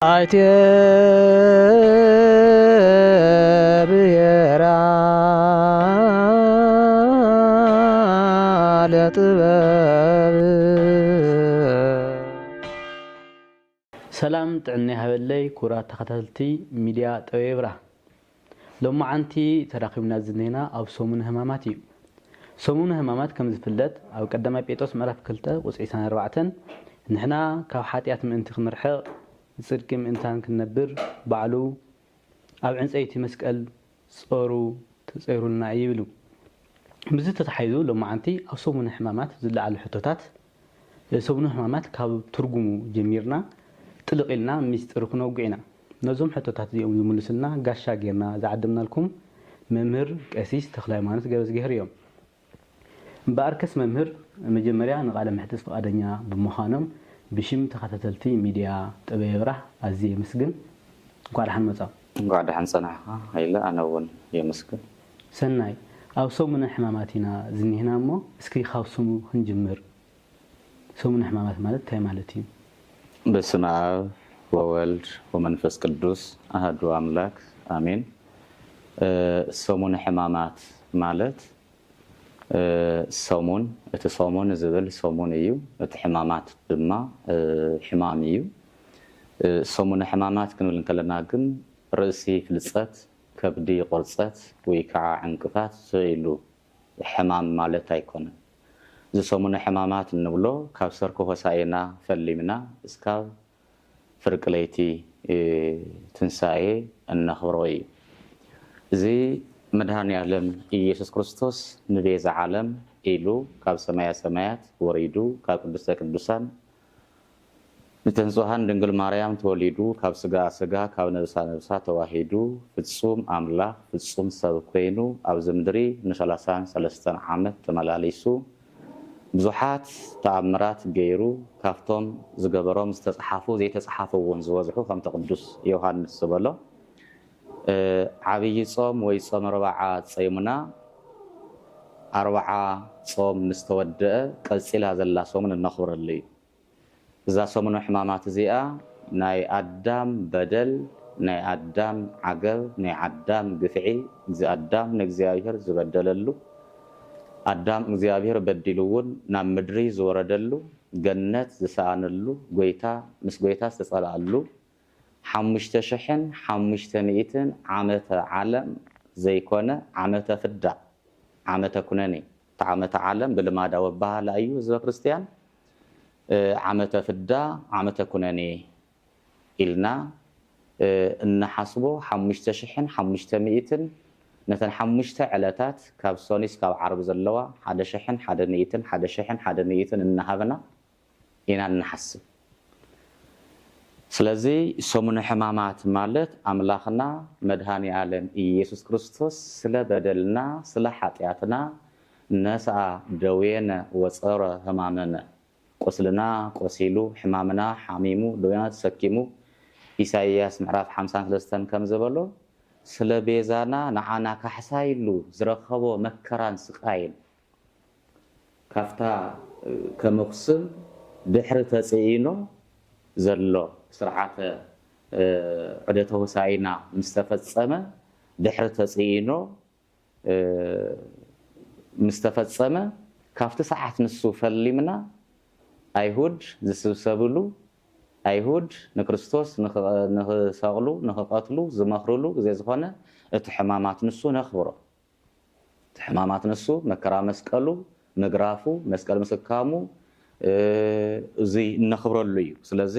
አይቴብየራ ለጥበብ ሰላም ጥዕና ይሃበለይ ኩራት ተኸታተልቲ ሚድያ ጠበብራ ሎማዓንቲ ተራኺብና ዝኔና ኣብ ሰሙን ህማማት እዩ ሰሙን ህማማት ከም ዝፍለጥ ኣብ ቀዳማይ ጴጥሮስ ምዕራፍ 2 ቁጽሪ 24 ንሕና ካብ ሓጢያት ምእንቲ ክንርሕቕ ጽድቂ ምእንታን ክንነብር ባዕሉ ኣብ ዕንጸይቲ መስቀል ጾሩ ተጸይሩልና ይብሉ ብዚ ተታሒዙ ሎማዓንቲ ኣብ ሰሙን ህማማት ዝለዓሉ ሕቶታት ሰሙን ህማማት ካብ ትርጉሙ ጀሚርና ጥልቂልና ሚስጥር ክነውግዕና ነዞም ሕቶታት እዚኦም ዝምልሱልና ጋሻ ጌርና ዝዓድምናልኩም መምህር ቀሲስ ተክለሃይማኖት ገብረዝጊሄር እዮም በአርከስ መምህር መጀመሪያ ንቃለ መሕተት ፈቃደኛ ብምዃኖም ብሽም ተኸታተልቲ ሚድያ ጠበብራ ኣዝየ መስግን እንኳን ደሓን መጻ እንኳን ደሓን ፀናሕኻ ሃይለ ኣነ እውን የመስግን ሰናይ ኣብ ሰሙን ሕማማት ኢና ዝኒህና እሞ እስኪ ካብ ስሙ ክንጅምር ሰሙን ሕማማት ማለት እንታይ ማለት እዩ በስመ አብ ወወልድ ወመንፈስ ቅዱስ አሐዱ አምላክ አሜን ሰሙን ሕማማት ማለት ሰሙን እቲ ሰሙን ዝብል ሰሙን እዩ እቲ ሕማማት ድማ ሕማም እዩ ሰሙን ሕማማት ክንብል ከለና ግን ርእሲ ፍልጸት ከብዲ ቁርጸት ወይ ከዓ ዕንቅፋት ኢሉ ሕማም ማለት ኣይኮነን እዚ ሰሙን ሕማማት እንብሎ ካብ ሰርኮ ሆሳዕና ፈሊምና እስካብ ፍርቅለይቲ ትንሳኤ እናኽብሮ እዩ እዚ መድኃኔ ዓለም ኢየሱስ ክርስቶስ ንቤዛ ዓለም ኢሉ ካብ ሰማያ ሰማያት ወሪዱ ካብ ቅድስተ ቅዱሳን ንተንጽሃን ድንግል ማርያም ተወሊዱ ካብ ስጋ ስጋ ካብ ነብሳ ነብሳ ተዋሂዱ ፍጹም አምላክ ፍጹም ሰብ ኮይኑ ኣብ ምድሪ ን33 ዓመት ተመላሊሱ ብዙሓት ተኣምራት ገይሩ ካፍቶም ዝገበሮም ዝተጻሓፉ ዘይተጻሓፉ እውን ዝበዝሑ ከም ቅዱስ ዮሐንስ ዝበሎ ዓብይ ጾም ወይ ጾም 40 ጾምና 40 ጾም ምስተወደአ ቀጽላ ዘላ ሰሙን እናኽብረሉ እዩ እዛ ሰሙን ሕማማት እዚኣ ናይ አዳም በደል ናይ አዳም ዓገብ ናይ አዳም ግፍዒ አዳም ንእግዚአብሔር ዝበደለሉ አዳም እግዚአብሔር በዲሉውን ናብ ምድሪ ዝወረደሉ ገነት ዝሰኣነሉ ጎይታ ምስ ጎይታ ዝተጸላሉ 5500 ዓመተ ዓለም ዘይኮነ ዓመተ ፍዳ ዓመተ ኩነኔ ዓመተ ዓለም ብልማዳዊ ባህላ እዩ ህዝበ ክርስቲያን ዓመተ ፍዳ ዓመተ ኩነኔ ኢልና እናሓስቦ 5500 ነተን 5 ዕለታት ካብ ሶኒስ ካብ ዓርብ ዘለዋ 1100 እናሃበና ኢና እናሓስብ ስለዚ ሰሙን ሕማማት ማለት አምላኽና መድኃኔ ዓለም ኢየሱስ ክርስቶስ ስለ በደልና ስለ ኃጢአትና ነስአ ደዌነ ወፀረ ሕማመነ ቆስልና ቆሲሉ ሕማምና ሓሚሙ ደዌና ተሰኪሙ ኢሳይያስ ምዕራፍ 53 ከም ዝበሎ ስለ ቤዛና ንዓና ካሕሳይሉ ዝረኸቦ መከራን ስቃይን ካፍታ ከመኽስም ድሕሪ ተጽኢኖ ዘሎ ስርዓተ ዑደተ ሆሳዕና ምስተፈጸመ ድሕሪ ተጽኢኖ ምስተፈጸመ ካፍቲ ሰዓት ንሱ ፈሊምና አይሁድ ዝስብሰብሉ አይሁድ ንክርስቶስ ንኽሰቕሉ ንኽቐትሉ ዝመኽርሉ ግዜ ዝኾነ እቲ ሕማማት ንሱ ነኽብሮ እቲ ሕማማት ንሱ መከራ መስቀሉ መግራፉ መስቀል ምስካሙ እዚ ነኽብረሉ እዩ ስለዚ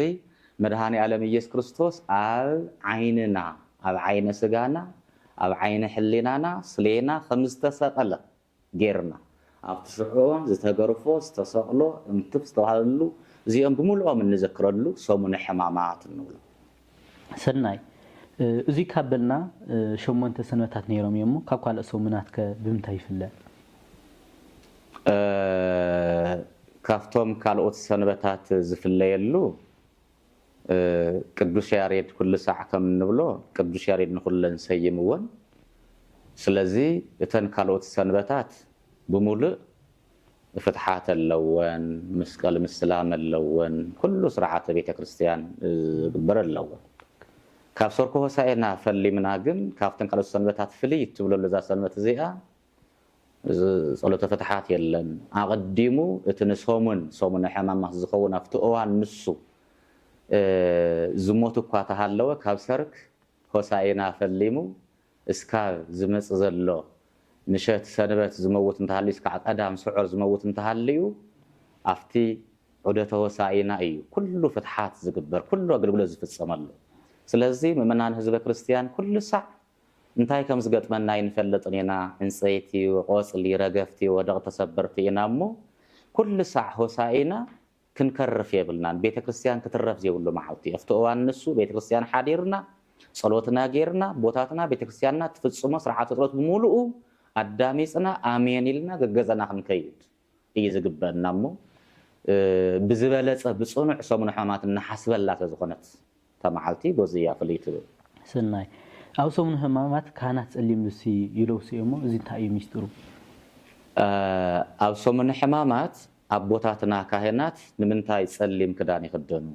መድኃኔ ዓለም ኢየሱስ ክርስቶስ ኣብ ዓይንና ኣብ ዓይነ ስጋና ኣብ ዓይነ ሕሊናና ስለና ከም ዝተሰቐለ ጌርና ኣብ ትሽዑን ዝተገርፎ ዝተሰቕሎ እንትፍ ዝተባሃለሉ እዚኦም ብምልኦም እንዘክረሉ ሰሙን ሕማማት እንብሎ ሰናይ እዚ ካብልና 8 ሰንበታት ነይሮም እዮም ካብ ካልእ ሰሙናት ብምንታይ ይፍለጥ ካፍቶም ካልኦት ሰንበታት ዝፍለየሉ ቅዱስ ያሬድ ኩሉ ሰዓት ከም እንብሎ ቅዱስ ያሬድ ንኹለን ሰይምዎን ስለዚ እተን ካልኦት ሰንበታት بمولئ فتحات اللون مسقل مسلام اللون كل سرعات بيت كريستيان بر اللون ካብ ሰርኮ ሆሳዕና ፈሊምና ግን ካብተን ካልኦት ሰንበታት ፍልይ ትብለሉ ዛ ሰንበት እዚኣ ጸሎተ ፍትሓት የለን ኣቐዲሙ እቲ ንሶሙን ሕማማት ዝኸውን ኣብቲ እዋን ንሱ ዝሞት እኳ ተሃለወ ካብ ሰርክ ሆሳዕና ፈሊሙ እስካብ ዝመጽእ ዘሎ ምሸት ሰንበት ዝመውት እንተሃልዩ እስካብ ቀዳም ስዑር ዝመውት እንተሃልዩ ኣፍቲ ዑደተ ሆሳዕና እዩ ኩሉ ፍትሓት ዝግበር ኩሉ ኣገልግሎት ዝፍጸመሉ ስለዚ ምእመናን ህዝበ ክርስቲያን ኩሉ ሳዕ እንታይ ከም ዝገጥመና ይንፈልጥን ኢና ዕንፀይቲ ቆጽሊ ረገፍቲ ወደቕ ተሰበርቲ ኢና እሞ ኩሉ ሳዕ ሆሳዕና ክንከርፍ የብልናን ቤተ ክርስቲያን ክትረፍ ዘይብሉ መዓልቲ ኣብቲ እዋን ንሱ ቤተ ክርስቲያን ሓዲርና ጸሎትና ጌርና ቦታትና ቤተ ክርስቲያንና ትፍጽሞ ስርዓተ ጸሎት ብምሉኡ ኣዳሚጽና ኣሜን ኢልና ገገዘና ክንከይድ እዩ ዝግበአና እሞ ብዝበለጸ ብጽኑዕ ሰሙን ሕማማት እናሓስበላ ዝኾነት ተመዓልቲ በዚያ ፍልይ ትብል ስናይ ኣብ ሰሙን ሕማማት ካህናት ጸሊም ልብሲ ይለብሱ እሞ እዚ እንታይ እዩ ሚስጥሩ ኣብ ሰሙን ሕማማት ኣቦታትና ካህናት ንምንታይ ጸሊም ክዳን ይኽደኑ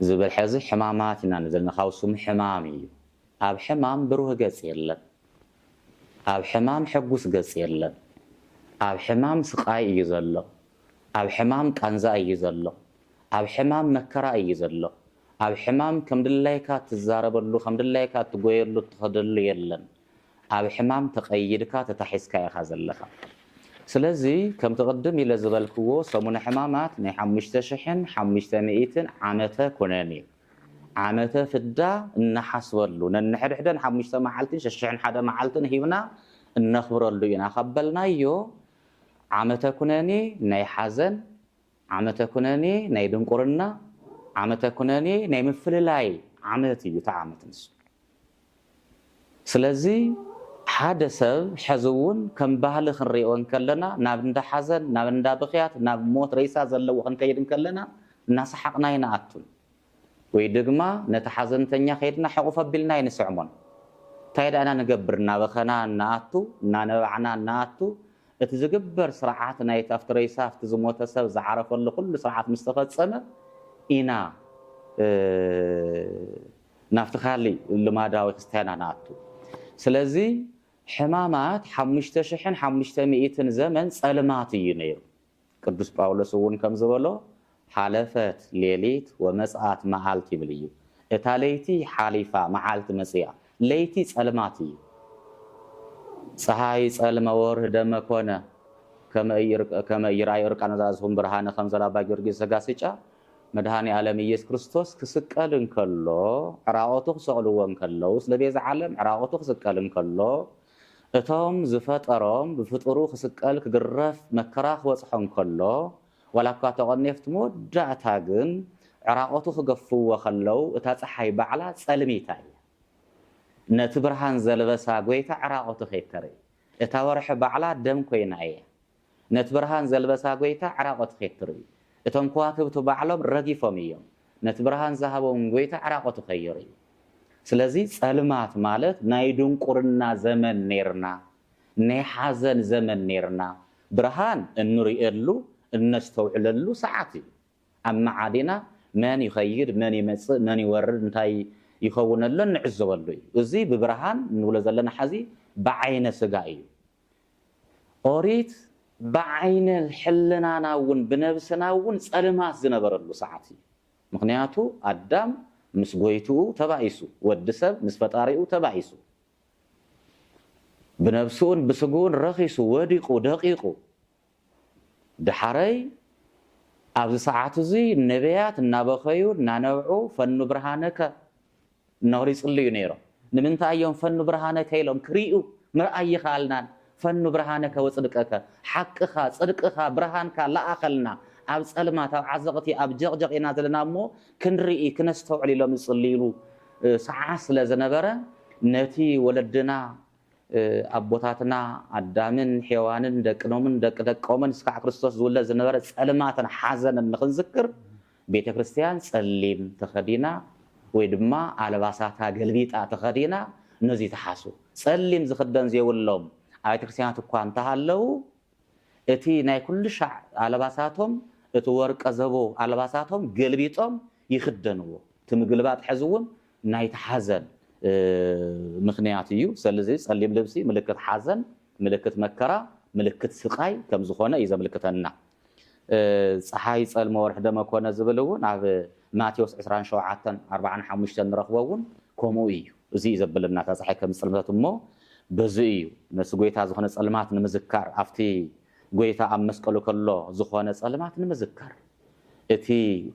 ዝብል ሕዚ ሕማማት ኢና ንዘልና ካብ ስሙ ሕማም እዩ ኣብ ሕማም ብሩህ ገጽ የለን ኣብ ሕማም ሕጉስ ገጽ የለን ኣብ ሕማም ስቃይ እዩ ዘሎ ኣብ ሕማም ቃንዛ እዩ ዘሎ ኣብ ሕማም መከራ እዩ ዘሎ ኣብ ሕማም ከም ድላይካ ትዛረበሉ ከም ድላይካ ትጎየሉ ትኸደሉ የለን ኣብ ሕማም ተቐይድካ ተታሒስካ ኢኻ ዘለኻ ስለዚ ከም ተቐድም ኢለ ዝበልክዎ ሰሙነ ሕማማት ናይ 5500 ዓመተ ኩነኔ ዓመተ ፍዳ እናሓስበሉ ነንሕድሕደን 5 መዓልትን 601 መዓልትን ሂብና እነኽብረሉ ኢና ኸበልናዮ ዓመተ ኩነኔ ናይ ሓዘን ዓመተ ኩነኔ ናይ ድንቁርና ዓመተ ኩነኔ ናይ ምፍልላይ ዓመት እዩ ተዓመት ንሱ ስለዚ ሓደ ሰብ ሕዝውን ከም ባህሊ ክንሪኦ እንከለና ናብ እንዳ ሓዘን ናብ እንዳ ብኽያት ናብ ሞት ሬሳ ዘለዎ ክንከይድ እንከለና እናሰሓቕና ይንኣቱን ወይ ድማ ነቲ ሓዘንተኛ ከይድና ሕቑፍ ኣቢልና ይንስዕሞን እንታይ ዳእና ንገብር እናበኸና እናኣቱ እናነበዕና እናኣቱ እቲ ዝግበር ስርዓት ናይቲ ኣብቲ ሬሳ ኣብቲ ዝሞተ ሰብ ዝዓረፈሉ ኩሉ ስርዓት ምስ ተፈፀመ ኢና ናብቲ ካሊእ ልማዳዊ ክርስትያና ንኣቱ ስለዚ ሕማማት 5500 ዘመን ጸልማት እዩ ነይሩ ቅዱስ ጳውሎስ እውን ከም ዝበሎ ሓለፈት ሌሊት ወመጽአት መዓልት ይብል እዩ እታ ለይቲ ሓሊፋ መዓልቲ መጽያ ለይቲ ጸልማት እዩ ፀሓይ ጸልመ ወርህ ደመ ኮነ ከመ ይርአዩ እርቃነ ዛዝሁም ብርሃነ ከም ዘላባ ጊዮርጊስ ዘጋስጫ መድኃኒ ዓለም ኢየሱስ ክርስቶስ ክስቀል እንከሎ ዕራቆቱ ክሰቕልዎ እንከለው ስለ ቤዛ ዓለም ዕራቆቱ ክስቀል እንከሎ እቶም ዝፈጠሮም ብፍጡሩ ክስቀል ክግረፍ መከራ ክወጽሖ እንከሎ ወላኳ ተቐኔፍቲ መወዳእታ ግን ዕራቆቱ ክገፍዎ ከለው እታ ፀሓይ ባዕላ ጸልሚታ እያ ነቲ ብርሃን ዘለበሳ ጎይታ ዕራቆቱ ከይተርኢ እታ ወርሒ ባዕላ ደም ኮይና እያ ነቲ ብርሃን ዘለበሳ ጎይታ ዕራቆቱ ከይትርኢ እቶም ከዋክብቲ ባዕሎም ረጊፎም እዮም ነቲ ብርሃን ዝሃቦም ጎይታ ዕራቆቱ ከይርኢ ስለዚ ጸልማት ማለት ናይ ድንቁርና ዘመን ነርና ናይ ሓዘን ዘመን ነርና ብርሃን እንሪእሉ እነስተውዕለሉ ሰዓት እዩ ኣብ መዓዲና መን ይኸይድ መን ይመጽእ መን ይወርድ እንታይ ይኸውነሎ ንዕዘበሉ እዩ እዚ ብብርሃን ንብሎ ዘለና ሓዚ ብዓይነ ስጋ እዩ ኦሪት بعين الحلنا ناون بنفس ناون ጸልማት ዝነበረሉ ሰዓት እዩ ምክንያቱ አዳም ምስ ጎይቱ ተባይሱ ወድሰብ ምስ ፈጣሪኡ ተባይሱ بنفسون بسقون رخيص وديقو دقيقو دحري أبز ساعات زي النبيات النبخيو نانوعو فنو برهانك نوريس اللي ينيرو نمنتا يوم فنو برهانك يلوم كريئو مرأي خالنان فنو برهانك وصدقك حقك صدقك برهانك لا أخلنا أبز ألمات عزقتي أبجغجغ ينازلنا مو كنرئي كنستوعلي لهم يصليلو ساعاس لزنبرا نتي ولدنا أبوتاتنا عدامن حيوانن دقنومن دقومن سكع كريستوس زولا زنبرا ጸልማትን حزنን نخنذكر ቤተ ክርስቲያን ጸሊም ተኸዲና ወይ ድማ አልባሳታ ገልቢጣ ተኸዲና ነዚ ተሓሱ ጸሊም ዝኽደን ዘይብሎም ቤተ ክርስቲያናት እኳ እንተሃለው እቲ ናይ ኩሉ ሻዕ አልባሳቶም እቲ ወርቀ ዘቦ አልባሳቶም ገልቢጦም ይኽደንዎ ትምግልባት ሕዝውን نايت حزن مخنياتيو سلزي صليم لبسي ملكت حزن ملكت مكرا ملكت سقاي كم زخونه اذا ملكتنا صحاي صلمه ورح دما كونه زبلون اب ماتيوس 27 45 نرخبون كومو እዩ እዚ ዘበለና ታصحي ከም ጽልመት እሞ በዚ እዩ ነስ ጎይታ ዝኾነ ጸልማት ንምዝካር ኣፍቲ ጎይታ ኣብ መስቀሉ ከሎ ዝኾነ ጸልማት ንምዝካር እቲ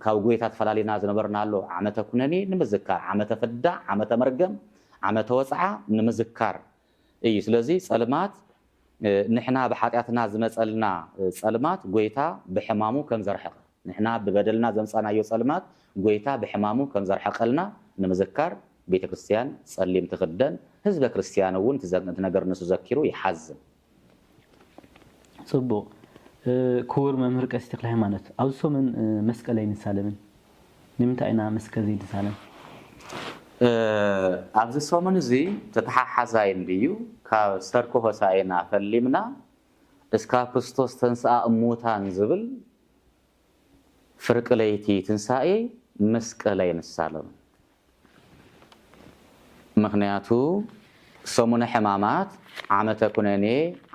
ካብ ጎይታ ተፈላሊና ዝነበርናሎ ዓመተ ኩነኔ ንምዝካር ዓመተ ፍዳ ዓመተ መርገም ዓመተ ወጽዓ ንምዝካር እዩ ስለዚ ጸልማት ንሕና በኃጢአትና ዝመጸልና ጸልማት ጎይታ በሕማሙ ከም ዘርሐቀ ንሕና በበደልና ዘምጻናዮ ጸልማት ጎይታ በሕማሙ ከም ዘርሐቀልና ንምዝካር ቤተ ክርስቲያን ጸሊም ተخدን ህዝበ ክርስቲያንውን ተዘግነት ነገር ነሱ ዘኪሩ ይሐዝን ጽቦ ኩር መምህር ቀሲስ ተክለ ሃይማኖት አውሶምን መስቀለይ ንሳለምን ንምንታይና መስቀል ዘይድሳለም ኣብዚ ሰሞን እዚ ተተሓሓዛይ እንድዩ ካብ ስተርኮ ሆሳይና ፈሊምና እስካ ክርስቶስ ተንሳአ እሙታን ዝብል ፍርቅለይቲ ትንሳኤ መስቀለይ ንሳለም ምክንያቱ ሰሙነ ሕማማት ዓመተ ኩነኔ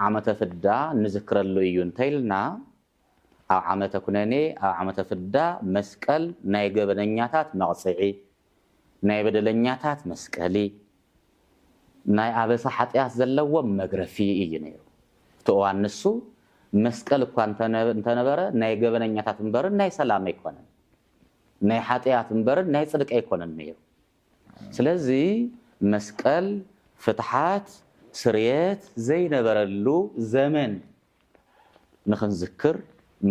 ዓመተ ፍዳ ንዝክረሉ እዩ እንተይልና ኣብ ዓመተ ኩነኔ ኣብ ዓመተ ፍዳ መስቀል ናይ ገበነኛታት መቕጽዒ ናይ በደለኛታት መስቀሊ ናይ አበሳ ኃጢአት ዘለዎም መግረፊ እዩ ነይሩ ተዋን ንሱ መስቀል እኳ እንተነበረ ናይ ገበነኛታት እንበር ናይ ሰላም አይኮነን ናይ ኃጢአት እንበር ናይ ጽድቅ አይኮነን ነይሩ ስለዚ መስቀል ፍትሐት ስርየት ዘይነበረሉ ዘመን ንኽንዝክር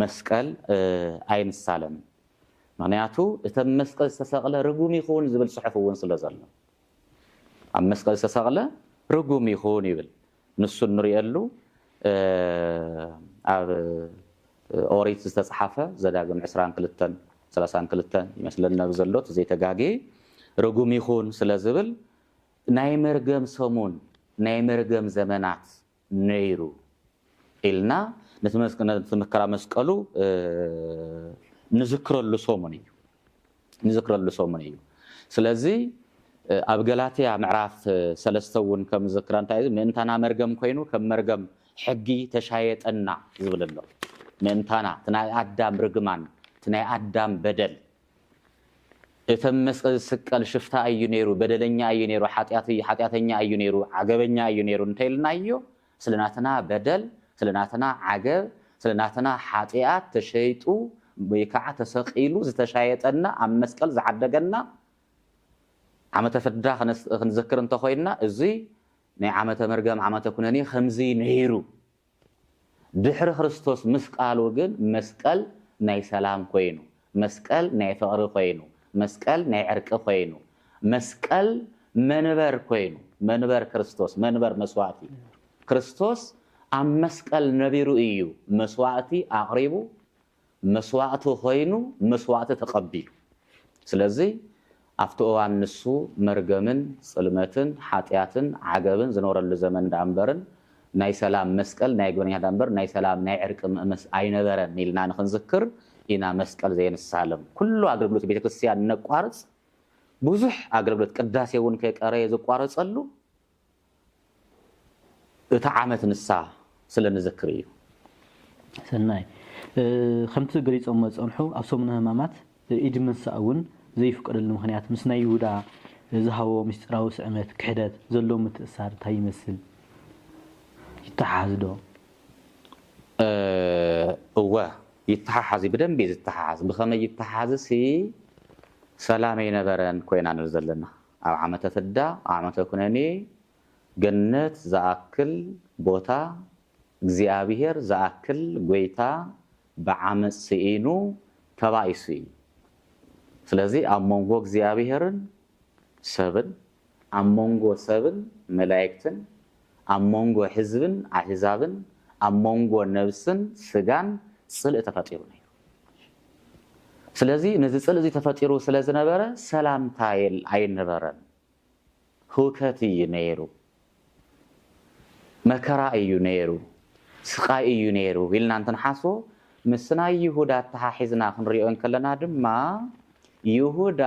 መስቀል አይንሳለም ምክንያቱ እተ መስቀል ዝተሰቀለ ርጉም ይኹን ዝብል ጽሑፍ እውን ስለ ዘሎ ኣብ መስቀል ዝተሰቀለ ርጉም ይኹን ይብል ንሱ ንሪኤሉ ኣብ ኦሪት ዝተጻሓፈ ዘዳግም 22 32 ይመስለና ብዘሎት ዘይተጋጊ ርጉም ይኹን ስለ ዝብል ናይ መርገም ሰሙን ናይ መርገም ዘመናት ነይሩ ኢልና ነትመከራ መስቀሉ ንዝክረሉ ሰሙን እዩ ስለዚ ኣብ ገላትያ ምዕራፍ 3 ውን ከም ዝክራ እንታይ ምእንታና መርገም ኮይኑ ከም መርገም ሕጊ ተሻየጠና ዝብለሎ ምእንታና ትናይ አዳም ርግማን ትናይ አዳም በደል እተም መስቀል ስቀል ሽፍታ እዩ ነይሩ በደለኛ እዩ ነይሩ ኃጢአተኛ እዩ ነይሩ ዓገበኛ እዩ ነይሩ እንተይልናዮ ስለናተና በደል ስለናተና ዓገብ ስለናተና ኃጢአት ተሸይጡ በይካዓ ተሰቂሉ ዝተሻየጠና ኣብ መስቀል ዝዓደገና ዓመተ ፍዳ ክንዝክር እንተኾይና እዚ ናይ ዓመተ መርገም ዓመተ ኩነኔ ከምዚ ነይሩ ድሕሪ ክርስቶስ ምስቃሉ ግን መስቀል ናይ ሰላም ኮይኑ መስቀል ናይ ፍቅሪ ኮይኑ መስቀል ናይ ዕርቂ ኮይኑ መስቀል መንበር ኮይኑ መንበር ክርስቶስ መንበር መስዋዕቲ ክርስቶስ ኣብ መስቀል ነቢሩ እዩ መስዋዕቲ አቅሪቡ መስዋዕቱ ኮይኑ መስዋዕቲ ተቀቢሉ ስለዚ ኣብቲ እዋን ንሱ መርገምን ጽልመትን ኃጢአትን ዓገብን ዝነበረሉ ዘመን ዳንበርን ናይ ሰላም መስቀል ናይ ገበነኛ ዳንበር ናይ ሰላም ናይ ዕርቂ ኣይነበረን ኢልና ንኽንዝክር ኢና መስቀል ዘይንሳለም ኩሉ አገልግሎት ቤተ ክርስቲያን ነቋርጽ ብዙሕ አገልግሎት ቅዳሴ ውን ከቀረየ ዝቋረጸሉ እታ ዓመት ንሳ ስለንዝክር እዩ ሰናይ ከምቲ ገሊጾም መጽንሑ ኣብ ሰሙነ ሕማማት ኢድ መንሳእ ውን ዘይፍቀደሉ ምክንያት ምስ ናይ ይሁዳ ዝሃቦ ምስጢራዊ ስዕመት ክሕደት ዘሎ ምትእሳር እንታይ ይመስል ይተሓዝዶ እወ ይተሓሓዝ በደንብ ይተሓሓዝ ብኸመይ ይተሓሓዝ ሰላም ይነበረን ኮይና ንዘለና ኣብ ዓመተ ፍዳ ዓመተ ኩነኔ ገነት ዝኣክል ቦታ እግዚአብሔር ዝኣክል ጎይታ በዓመፅ ሲኢኑ ተባይሱ ስለዚ ኣብ መንጎ እግዚአብሔርን ሰብን ኣብ መንጎ ሰብን መላእክትን ኣብ መንጎ ህዝብን አሕዛብን ኣብ መንጎ ነፍስን ስጋን ጽልእ ተፈጢሩ ነይሩ ስለዚ ነዚ ጽልእ ተፈጢሩ ስለዝነበረ ሰላምታ ኣይነበረን ሁከት እዩ ነይሩ መከራ እዩ ነይሩ ስቃይ እዩ ነይሩ ኢልና እንተንሓስቦ ምስና ይሁዳ ተሓሒዝና ክንሪኦ ከለና ድማ ይሁዳ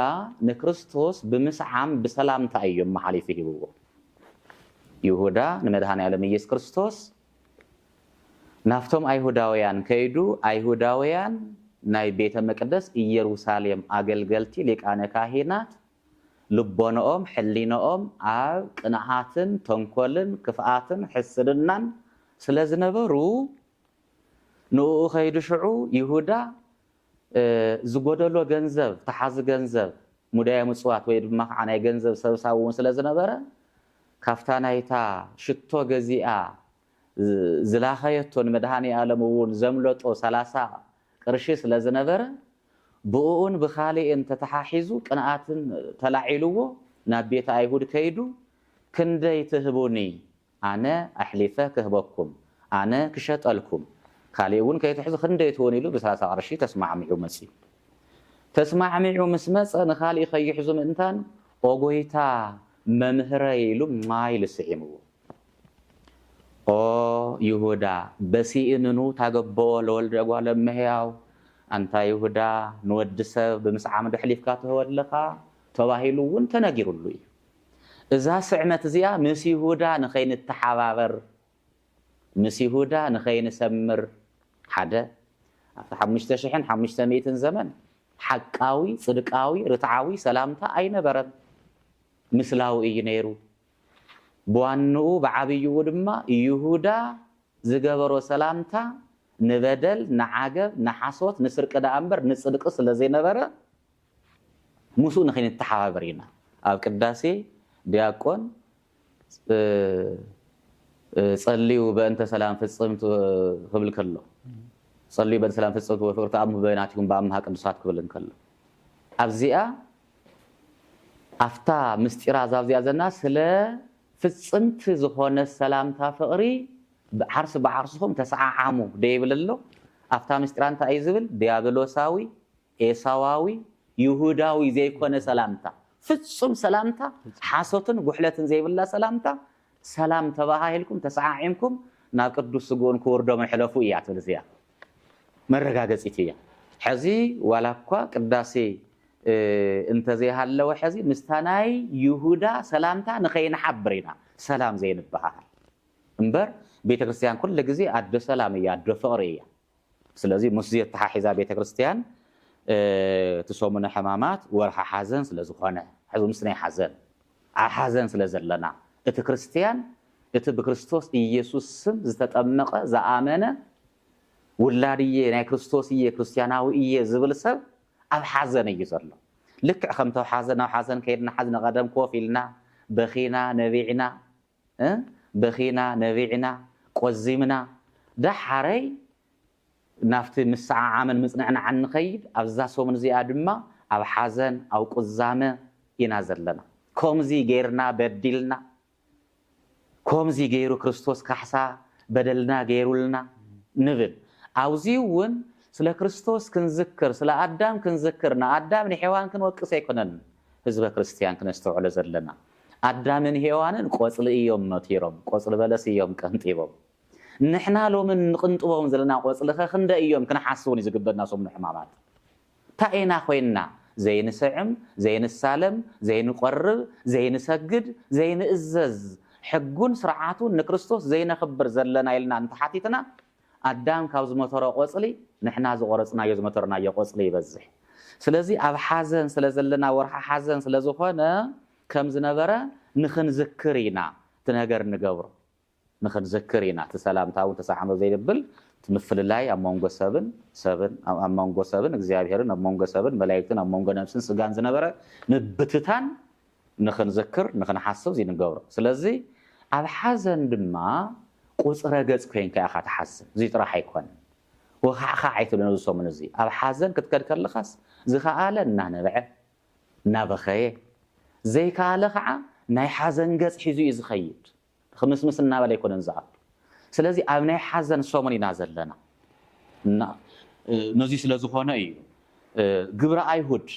ንክርስቶስ ብምስዓም በሰላምታ እዮም መሐሊፍ ይህብዎ ይሁዳ ንመድኃኔ ዓለም ኢየሱስ ክርስቶስ ናፍቶም አይሁዳውያን ከይዱ አይሁዳውያን ናይ ቤተ መቅደስ ኢየሩሳሌም አገልገልቲ ሊቃነ ካህናት ልቦናኦም ሕሊናኦም ኣብ ቅንዓትን ተንኮልን ክፍኣትን ሕስድናን ስለዝነበሩ ንኡ ከይዱ ሽዑ ይሁዳ ዝጎደሎ ገንዘብ ተሓዝ ገንዘብ ሙዳየ ምጽዋት ወይ ድማ ናይ ገንዘብ ሰብሳውን ስለዝነበረ ካፍታ ናይታ ሽቶ ገዚኣ ዝላኸየቶን መድኃኔ ዓለም እውን ዘምለጦ 30 ቅርሺ ስለዝነበረ ብኡን ብኻሊእን ተተሓሒዙ ቅንዓትን ተላዒልዎ ናብ ቤተ አይሁድ ከይዱ ክንደይ ትህቡኒ ኣነ ኣሕሊፈ ክህበኩም ኣነ ክሸጠልኩም ካሊእውን ከይትሕዙ ክንደይ ትሆን ኢሉ ብ30 ቅርሺ ተስማዕሚዑ መጽኡ ተስማዕሚዑ ምስ መጸ ንኻሊእ ከይሕዙ ምእንታን ኦጎይታ መምህረ ኢሉ ማይ ልስዒምዎ ኦ ይሁዳ በሲእንኑ ታገበኦ ለወልደ እጓለ እመሕያው አንታ ይሁዳ ንወዲ ሰብ ብምስዓም ድሕሊፍካ ትህወለኻ ተባሂሉ እውን ተነጊሩሉ እዩ እዛ ስዕመት እዚኣ ምስ ይሁዳ ንኸይንተሓባበር ምስ ይሁዳ ንኸይንሰምር ሓደ ኣብቲ 5500 ዘመን ሓቃዊ ጽድቃዊ ርትዓዊ ሰላምታ ኣይነበረን ምስላዊ እዩ ነይሩ በዋንኡ በዓብይኡ ድማ ይሁዳ ዝገበሮ ሰላምታ ንበደል ንዓገብ ንሓሶት ንስርቅ ዳእምበር ንጽድቅ ስለዘይነበረ ሙሱ ንኸይንተሓባበር ኢና ኣብ ቅዳሴ ዲያቆን ጸልዩ በእንተ ሰላም ፍጽምት ክብል ከሎ ጸልዩ በእንተ ሰላም ፍጽምት ወፍቅርተ አምሁ በይናቲኩም በአምሃ ቅዱሳት ክብል ከሎ ኣብዚኣ ኣፍታ ምስጢራ ዛብዚኣ ዘና ስለ ፍጽምት ዝኾነ ሰላምታ ፍቕሪ بعرس بعرسهم تسععمو ديبللو أفتا مستران تأيزبل ديابلوساوي إيساواوي يهوداوي زي كونه سلامتا فتصم سلامتا حاسوتن بحلتن زي بالله سلامتا سلامتا باهايلكم تسععمكم ناقدو سقون كوردو من حلفو إيات بالزيا مرقاقز إتيا حزي ولاكوا قداسي انت زي هالو حزي مستاناي يهودا سلامتا نخين حبرينا سلام زين بهاي انبر ቤተ ክርስቲያን ኩሉ ግዜ አዶ ሰላም ያዶ ፍቅር እያ ስለዚህ ሙስየ ተሓሒዛ ቤተ ክርስቲያን ተሶሙነ ሕማማት ወርሃ ሓዘን ስለዝኾነ ሕዙ ምስናይ ሓዘን ስለዘለና እቲ ክርስቲያን እቲ ብክርስቶስ ኢየሱስ ስም ዝተጠመቀ ዝኣመነ ውላድየ ናይ ክርስቶስ እየ ክርስቲያናዊ እየ ዝብል ሰብ ኣብ ሓዘን እዩ ዘሎ ልክዕ ከምቶ ሓዘን ከይድና ሓዘን ቀደም ኮፍ ኢልና በኺና ነቢዕና ቆዚምና ዳሓረይ ናፍቲ ምስዓዓመን ምጽንዕና ንኸይድ ኣብዛ ሶሙን እዚኣ ድማ ኣብ ሓዘን ኣብ ቁዛመ ኢና ዘለና ከምዚ ገይርና በዲልና ከምዚ ገይሩ ክርስቶስ ካሕሳ በደልና ገይሩልና ንብል ኣብዚ እውን ስለ ክርስቶስ ክንዝክር ስለ ኣዳም ክንዝክር ንኣዳም ንሔዋን ክንወቅስ ኣይኮነን ህዝበ ክርስቲያን ክነስተውዕሎ ዘለና ኣዳምን ሔዋንን ቆጽሊ እዮም መቲሮም ቆጽሊ በለስ እዮም ቀንጢቦም ንሕና ሎምን ንቅንጥቦም ዘለና ቆጽሊ ክንደ እዮም ክንሓስቡን ይዝግበና ሶሙን ሕማማት ታኤና ኮይና ዘይንስዕም ዘይንሳለም ዘይንቆርብ ዘይንሰግድ ዘይንእዘዝ ሕጉን ስርዓቱን ንክርስቶስ ዘይነኽብር ዘለና ኢልና እንተሓቲትና ኣዳም ካብ ዝመተሮ ቆጽሊ ንሕና ዝቆረጽናዮ ዝመተርናዮ ቆጽሊ ይበዝሕ ስለዚ ኣብ ሓዘን ስለዘለና ወርሓ ሓዘን ስለዝኾነ ከም ዝነበረ ንኽንዝክር ኢና እቲ ነገር ንገብሮ ንኽንዝክር ኢና እቲ ሰላምታውን ተሰዓመ ዘይብል ምፍልላይ ኣብ መንጎ ሰብን እግዚአብሔርን ኣብ መንጎ ሰብን መላእክትን ኣብ መንጎ ነፍስን ስጋን ዝነበረ ንብትታን ንኽንዝክር ንኽንሓስብ ዝንገብሮ ስለዚ ኣብ ሓዘን ድማ ቁጽረ ገጽ ኮይንካ ኢኻ ትሓስብ እዚ ጥራሕ ኣይኮነን ወኻዕኻ ኣይትብለን እዚ ሰሙን እዚ ኣብ ሓዘን ክትከድ ከለኻስ ዝኸኣለ እናነበዐ እናበኸየ ዘይካለ ከዓ ናይ ሓዘን ገጽ ሒዙ እዩ ዝኸይድ خمس እናበለ ይኮነን ዝኣቱ ስለዚ ኣብ ናይ ሓዘን ሶሙን ኢና ዘለና ነዚ ስለዝኾነ እዩ ግብረ ኣይሁድ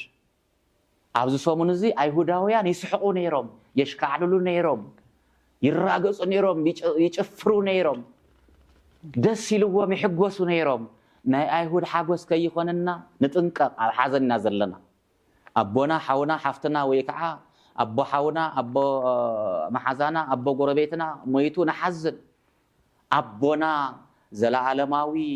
ኣብዚ ሶሙን እዚ ኣይሁዳውያን ይስሕቁ ነይሮም የሽካዕልሉ ነይሮም ይራገጹ ነይሮም ይጭፍሩ ነይሮም ደስ ይልዎም ይሕጎሱ ነይሮም ናይ ኣይሁድ ሓጎስ ከይኾነና ንጥንቀቕ ኣብ ሓዘን ኢና ዘለና أبونا حونا حفتنا ويكعا أبو حونا أبو محزانا أبو قربيتنا ميتو نحزن أبونا زلعالماوي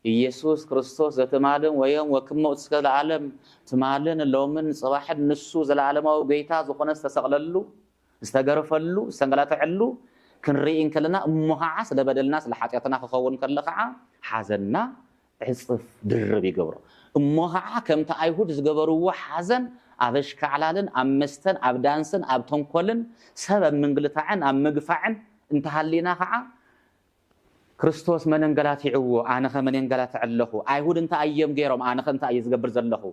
ኢየሱስ ክርስቶስ ዘተማለን ወየም ወክመው እስከ ለዓለም ተማለን ለምን صباح ንሱ ዘላለማው ጌታ ዝኾነ ተሰቅለሉ ዝተገረፈሉ ዝተንገላተዕሉ ክንሪኢን ከለና እሞሃዓስ ለበደልና ስለሓጢያትና ክኸውን ከለ ከዓ ሓዘንና ዕጽፍ ድርብ ይገብሮ እሞሃዓ ከምታ አይሁድ ዝገበርዎ ሓዘን አበሽካዕላልን አመስተን አብዳንስን አብተንኮልን ሰበብ መንግልታዕን አመግፋዕን እንተሃሊና ከዓ ክርስቶስ መንንገላት ይዕዎ አነኸ መንንገላት አለኹ አይሁድ እንተ አየም ገይሮም አነኸ እንተ አይዝገብር ዘለኹ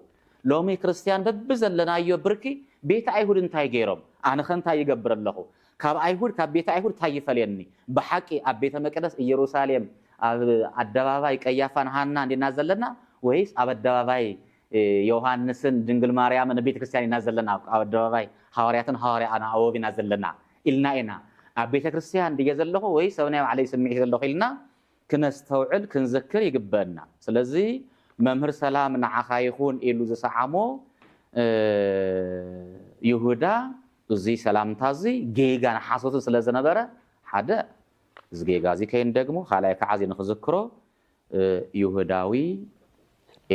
ሎሚ ክርስቲያን በብዘለናዮ ብርኪ ቤት አይሁድ እንተ አይገይሮም አነኸ እንተ አይገብር ኣለኹ ካብ አይሁድ ካብ ቤት አይሁድ ታይፈልየኒ በሐቂ ኣብ ቤተ መቅደስ ኢየሩሳሌም አደባባይ ቀያፋን ሃና እንዲና ዘለና ወይስ ኣብ አደባባይ ዮሐንስን ድንግል ማርያምን ቤተ ክርስቲያን እናዘለና ኣብ አደባባይ ሐዋርያትን ሐዋርያና አወቢና ዘለና ኢልና ኣብ ቤተ ክርስቲያን እንዲገዘለኹ ወይ ሰውናይ ዓለይ ስምዒት ዘለኹ ኢልና ክነስተውዕል ክንዝክር ይግበአና ስለዚ መምህር ሰላም ንዓኻ ይኹን ኢሉ ዝሰዓሞ ይሁዳ እዚ ሰላምታዚ ጌጋን ሓሶት ስለዝነበረ ሓደ እዚ ጌጋ እዚ ከይን ደግሞ ካልኣይ ከዓ እዚ ንኽዝክሮ ይሁዳዊ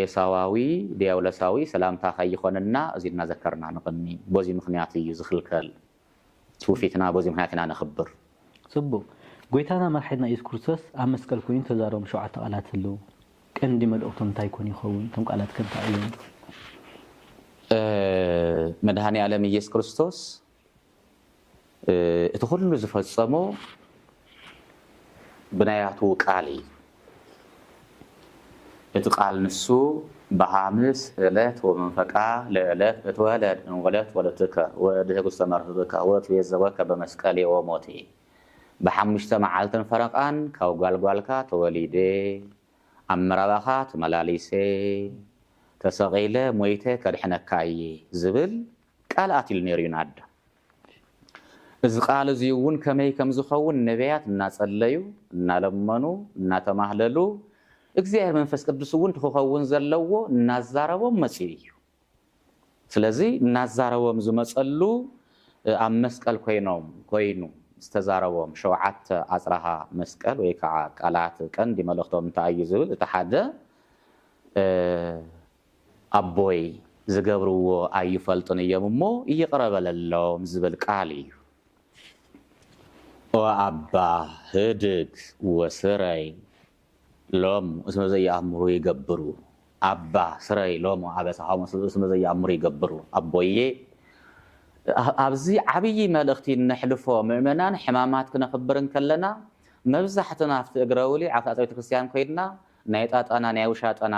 ኤሳዋዊ ዲያብሎሳዊ ሰላምታ ከይኾነና እዚ እናዘከርና ንቕኒ በዚ ምክንያት እዩ ዝኽልከል توفيتنا بوزي مهاتنا نخبر صبو قويتانا مرحيدنا إيس كورسوس أمسكال كوين تزارهم شو عتقالات اللو كندي ملؤتهم تايكون يخون تم قالات كنت أيون مدهاني عالمي إيس كورسوس اتخل نزفة السمو بناياتو قالي اتقال نسو بحامس إلات ومنفقا لإلات اتولد انولد ولدك ودهك استمرتك وتويزوك بمسكالي وموتي بحمشت معالتن فرقان كاو قالقالكا توليدي أمرابخات ملاليسي تسغيلة مويته كرحنكاي زبل قالاتي لنيريون عد إذ قال زيون كمي كمزخون نبيات الناس الليو نالمنو ناتمهللو እግዚአብሔር መንፈስ ቅዱስ ወን ተኾኸውን ዘለዎ እናዛረቦም መጽዩ ስለዚ እናዛረቦም ዝመጸሉ ኣብ መስቀል ኮይኑ ዝተዛረቦም ሸውዓተ ኣጽራሃ መስቀል ወይ ከዓ ቃላት ቀንዲ መልእኽቶም እንታይ ዝብል እቲ ሓደ ኣቦይ ዝገብርዎ ኣይፈልጡን እዮም እሞ ይቕረበለሎም ዝብል ቃል እዩ ወኣባ ህድግ ወስረይ لوم اسمه زي أمره يجبروا أبا سري لوم عبسهم اسمه زي أمره يجبروا أبوي أبزي عبي مالختي نحلفه مؤمنان حمامات كنا خبرن كلنا مبزحتنا في أجرولي عفات كريستيان كويدنا نيتات أنا نيوشات أنا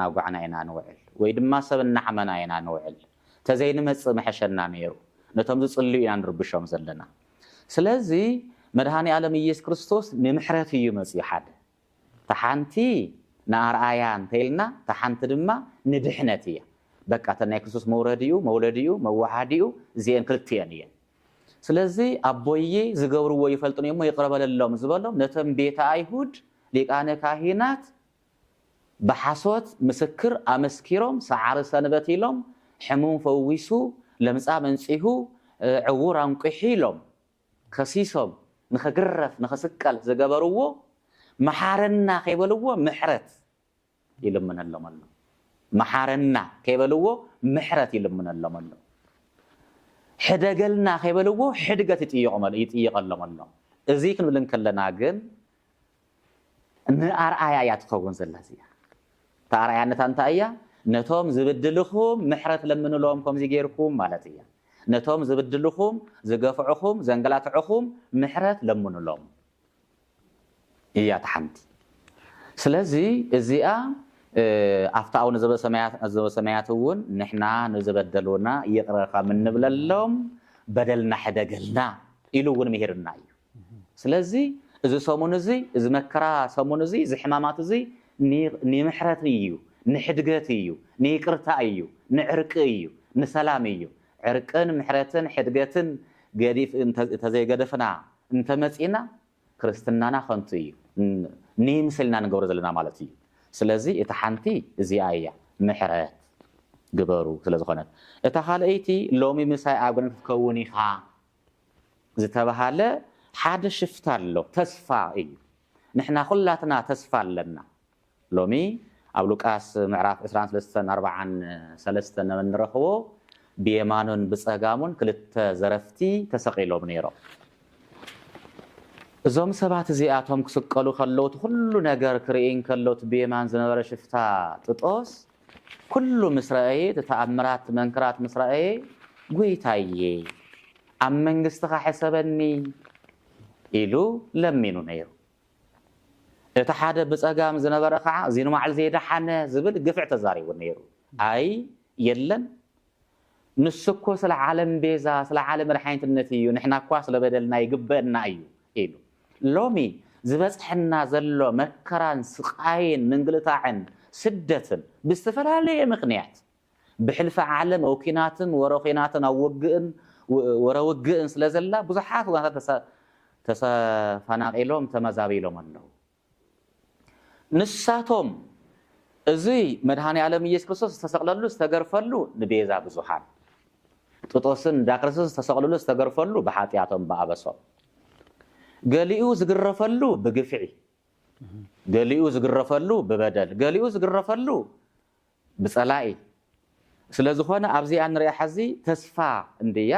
وقعنا إنا نوعل ويد ما سب النعمنا إنا نوعل تزين مس محشنا نيرو نتمزج اللي إنا نربشهم زلنا سلازي مدهاني عالم يسوع كريستوس نمحرته يمسيحات تحنتي نار آيان تيلنا تحنت دما ندحنتي بقى تناي كريستوس مولديو موحديو زين كلتيانيه سلازي ابوي زغبرو يفلطن يمو يقربللهم زبلهم نتم بيت ايهود ليقانه كاهنات بحصوت مسكر امسكيروم سعر سنبتيلهم حموم فويسو لمصا منصيحو عور انقحيلهم خسيسهم نخغرف نخسقل زغبرو محارنا كيبلوه محرت يلمن اللهم الله محارنا كيبلوه محرت يلمن اللهم الله حدقلنا كيبلوه حدقت يتيق اللهم الله ازيك نبلن كلنا ግን نارአያ ያትከውን ዘለዚያ ታርአያነት አንታያ ነቶም ዝብድልኹም محرت ለምንሎም ከምዚ ገይርኩም ማለት እያ ነቶም ዝብድልኹም ዝገፍዑኹም ዘንገላትዑኹም محرت ለምንሎም إيا تحنتي سلازي إزياء أفتاون زب سماياتون نحنا نزبدلونا يقرأ من نبل اللوم بدلنا حدا قلنا إلوون مهرنا سلازي إذا صامون زي إذا مكرا صامون زي إذا حمامات زي نمحرت إيو نحدقات إيو نيكرتا إيو نعرق إيو نسلام إيو عرقن محرتن حدقاتن قديف تزي قدفنا انت مسئنا كريستنانا خنتو إيو نيمسلنا نقور زلنا مالتي سلازي اتحنتي زي آية محرات ግበሩ ስለዝኾነት እታ ካልአይቲ ሎሚ ምሳይ ኣብ ገነት ክትከውን ኢኻ ዝተባሃለ ሓደ ሽፍታ ኣሎ ተስፋ እዩ ንሕና ኩላትና ተስፋ ኣለና ሎሚ ኣብ ሉቃስ ምዕራፍ 23:43 ንረኽቦ ብየማኑን ብፀጋሙን ክልተ ዘረፍቲ ተሰቂሎም ነይሮም እዞም ሰባት እዚኣቶም ክስቀሉ ከለዉ ኩሉ ነገር ክርእን ከለዉ ብየማን ዝነበረ ሽፍታ ጥጦስ ኩሉ ምስ ረአየ ተኣምራት መንክራት ምስ ረአየ ጎይታዬ ኣብ መንግስትኻ ሕሰበኒ ኢሉ ለሚኑ ነይሩ እቲ ሓደ ብፀጋም ዝነበረ ከዓ እዚ ንማዕል ዘይደሓነ ዝብል ግፍዕ ተዛሪቡ ነይሩ ኣይ የለን ንስኮ ስለ ዓለም ቤዛ ስለ ዓለም መድሓኒትነት እዩ ንሕና እኳ ስለ በደልና ይግበአና እዩ ኢሉ ሎሚ ዝበፅሐና ዘሎ መከራን ስቃይን ምንግልታዕን ስደትን ብዝተፈላለየ ምክንያት ብሕልፊ ዓለም ኣብ ኩናትን ወረኺናትን ኣብ ውግእን ወረውግእን ስለ ዘላ ብዙሓት ወናታት ተፈናቂሎም ተመዛቢሎም ኣለዉ ንሳቶም እዚ መድሃኒ ዓለም ኢየሱስ ክርስቶስ ዝተሰቕለሉ ዝተገርፈሉ ንቤዛ ብዙሓን ጥጦስን ዳክርስቶስ ዝተሰቕለሉ ዝተገርፈሉ ብሓጢኣቶም ብኣበሶም ገሊኡ ዝግረፈሉ ብግፍዒ ገሊኡ ዝግረፈሉ ብበደል ገሊኡ ዝግረፈሉ ብፀላኢ ስለዝኾነ ኣብዚኣ ንሪኣ ሕዚ ተስፋ እንድያ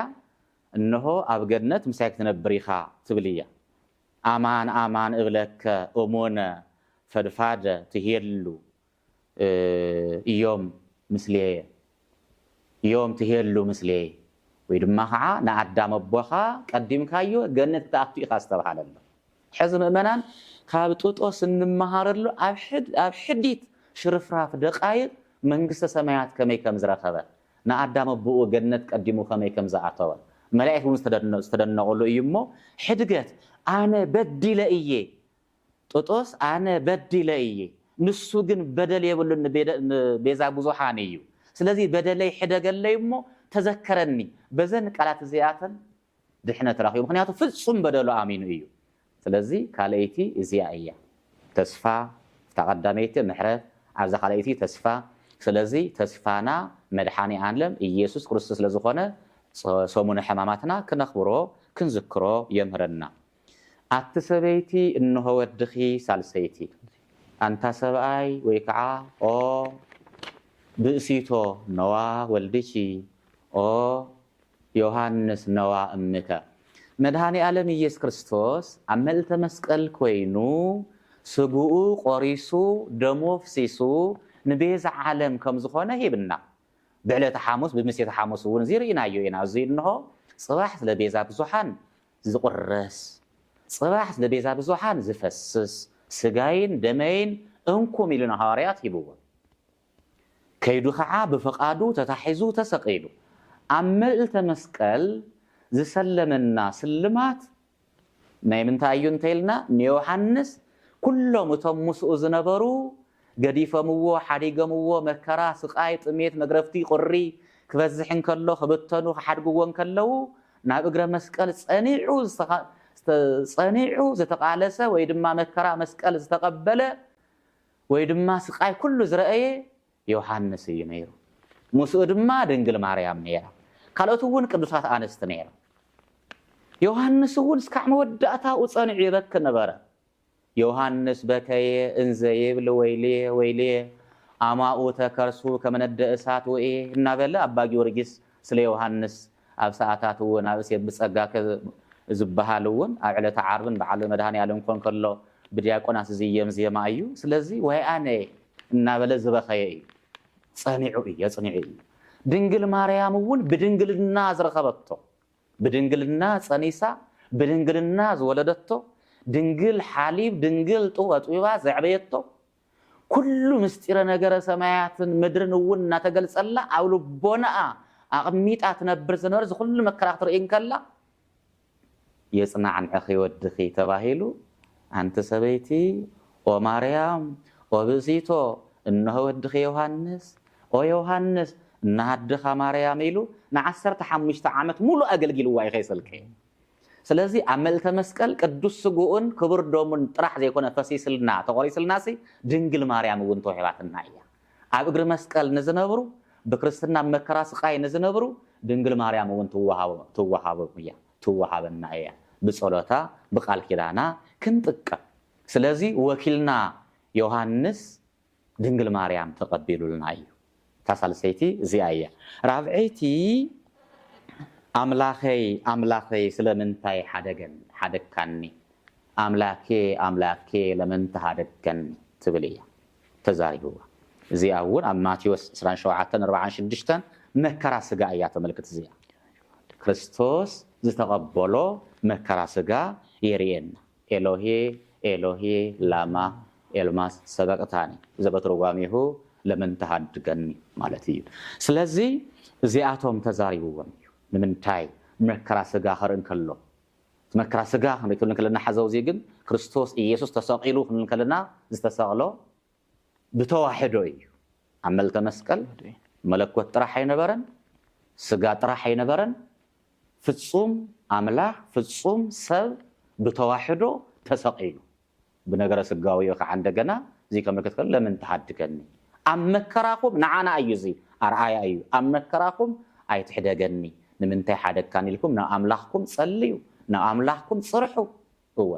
እንሆ ኣብ ገነት ምሳይ ክትነብር ኢኻ ትብል እያ ኣማን ኣማን እብለከ እሙነ ፈድፋደ ትሄሉ እዮም ምስለየ እዮም ትሄሉ ምስለየ ወይ ድማ ከዓ ንኣዳም ኣቦኻ ቀዲምካዮ ገነት ክትኣቱ ኢኻ ዝተባሃለ ኣሎ ሕዚ ምእመናን ካብ ጥጦስ እንመሃረሉ ኣብ ሕዲት ሽርፍራፍ ደቃይቕ መንግስተ ሰማያት ከመይ ከም ዝረኸበ ንኣዳም ኣቦኡ ገነት ቀዲሙ ከመይ ከም ዝኣተወ መላእክት እውን ዝተደነቑሉ እዩ እሞ ሕድገት ኣነ በዲለ እየ ጥጦስ ኣነ በዲለ እየ ንሱ ግን በደል የብሉን ቤዛ ብዙሓን እዩ ስለዚ በደለይ ሕደገለይ እሞ ተዘከረኒ በዘን ቃላት እዚኣተን ድሕነት ረኺቡ ምክንያቱ ፍጹም በደሉ ኣሚኑ እዩ ስለዚ ካልአይቲ እዚኣ እያ ተስፋ ተቐዳመይቲ ምሕረት ኣብዛ ካልአይቲ ተስፋ ስለዚ ተስፋና መድሓኒ ዓለም ኢየሱስ ክርስቶስ ስለዝኾነ ሰሙነ ሕማማትና ክነኽብሮ ክንዝክሮ የምህረና ኣቲ ሰበይቲ እንሆ ወድኺ ሳልሰይቲ ኣንታ ሰብኣይ ወይ ከዓ ኦ ብእሲቶ ነዋ ወልድኪ ኦ ዮሃንስ ነዋ እምከ መድሃኒ ዓለም ኢየሱስ ክርስቶስ ኣብ መልዕልተ መስቀል ኮይኑ ስጉኡ ቆሪሱ ደሙ ፍሲሱ ንቤዛ ዓለም ከም ዝኾነ ሂብና ብዕለተ ሓሙስ ብምሴተ ሓሙስ እውን እዚ ርኢናዮ ኢና እዚ እንሆ ፅባሕ ስለ ቤዛ ብዙሓን ዝቁረስ ፅባሕ ስለ ቤዛ ብዙሓን ዝፈስስ ስጋይን ደመይን እንኩም ኢሉና ሃዋርያት ሂብዎ ከይዱ ከዓ ብፈቃዱ ተታሒዙ ተሰቂሉ ኣብ መልዕልተ መስቀል ዝሰለመና ስልማት ናይ ምንታይ እዩ እንተኢልና ንዮሃንስ ኩሎም እቶም ምስኡ ዝነበሩ ገዲፈምዎ ሓዲገምዎ መከራ ስቃይ ጥሜት መግረፍቲ ቁሪ ክበዝሕን ከሎ ክብተኑ ክሓድግዎን ከለዉ ናብ እግረ መስቀል ፀኒዑ ዝተቃለሰ ወይ ድማ መከራ መስቀል ዝተቀበለ ወይ ድማ ስቃይ ኩሉ ዝረአየ ዮሃንስ እዩ ነይሩ ምስኡ ድማ ድንግል ማርያም ነይራ ካልኦት እውን ቅዱሳት ኣንስቲ ነይራ ዮሃንስ እውን እስካዕ መወዳእታኡ ፀኒዑ ይበክ ነበረ ዮሃንስ በከየ እንዘ ይብል ወይልየ ኣማኡ ተከርሱ ከመነደ እሳት ወኤ እናበለ ኣባ ጊዮርጊስ ስለ ዮሃንስ ኣብ ሰዓታት እውን ኣብ እሴት ብፀጋ ዝበሃል እውን ኣብ ዕለተ ዓርብን በዓል መድሃኒ ዓለም ኮን ከሎ ብዲያቆናት ዝየም ዜማ እዩ ስለዚ ወይ ኣነ እናበለ ዝበኸየ እዩ ፀኒዑ እዩ የፅኒዑ እዩ ድንግል ማርያም እውን ብድንግልና ዝረኸበቶ ብድንግልና ፀኒሳ ብድንግልና ዝወለደቶ ድንግል ሓሊብ ድንግል ጥወጥባ ዘዕበየቶ ኩሉ ምስጢረ ነገረ ሰማያትን ምድርን እውን እናተገልፀላ ኣብ ልቦናኣ ኣቕሚጣ ትነብር ዝነበረ ዝኩሉ መከራ ክትርእን ከላ የፅናዕንዕኺ ወድኺ ተባሂሉ ኣንቲ ሰበይቲ ኦ ማርያም ኦ ብእሲቶ እንሆ ወድኺ ዮሃንስ ኦ ዮሃንስ እናሃድኻ ማርያም ኢሉ ን15 ዓመት ሙሉእ ኣገልጊልዋ ይኸይሰልከ ስለዚ ኣብ መልዕልተ መስቀል ቅዱስ ስጉኡን ክቡር ደሙን ጥራሕ ዘይኮነ ፈሲስልና ተቆሪስልናሲ ድንግል ማርያም እውን ተዋሂባትና እያ ኣብ እግሪ መስቀል ንዝነብሩ بكريستنا مكرا سقاي نزنبرو دنجل مريم وين توهابنا ايا بصلوتا بقال كيدانا كنطق سلازي وكيلنا يوحنس دنجل مريم تقبلوا لنا ايو تاسالسيتي زي ايا رابعيتي املاخي سلمنتاي حدكني املاكي لمن تحدكن تبليا تزاريبوا زي اول ماتيوس 27:46 مكرا سغا ايا تملكت زي ክርስቶስ ዝተቀበሎ መከራ ስጋ የሪየና ኤሎሄ ላማ ኤልማስ ሰበቅታኒ ዘበትርጓሚሁ ለምን ተሐድገኒ ማለት እዩ ስለዚህ እዚአቶም ተዛሪብዎም እዩ ንምንታይ መከራ ስጋ ኸርን ከሎ መከራ ስጋ ክንክልን ከለና ሓዘው እዚ ግን ክርስቶስ ኢየሱስ ተሰቂሉ ክንከለና ዝተሰቅሎ ብተዋሕዶ እዩ አመልተ መስቀል መለኮት ጥራሕ አይነበረን ስጋ ጥራሕ አይነበረን ፍጹም አምላክ ፍጹም ሰብ በተዋህዶ ተሰቂሉ በነገረ ስጋው ይኸ እዚ ከመልከት ለምን ተሐድገኒ አመከራኩም ናዓና አይዚ አርአያ እዩ አመከራኩም አይትሕደገኒ ንምንታይ ሓደካኒ ኢልኩም አምላክኩም ጸልዩ አምላክኩም ጽርሑ هو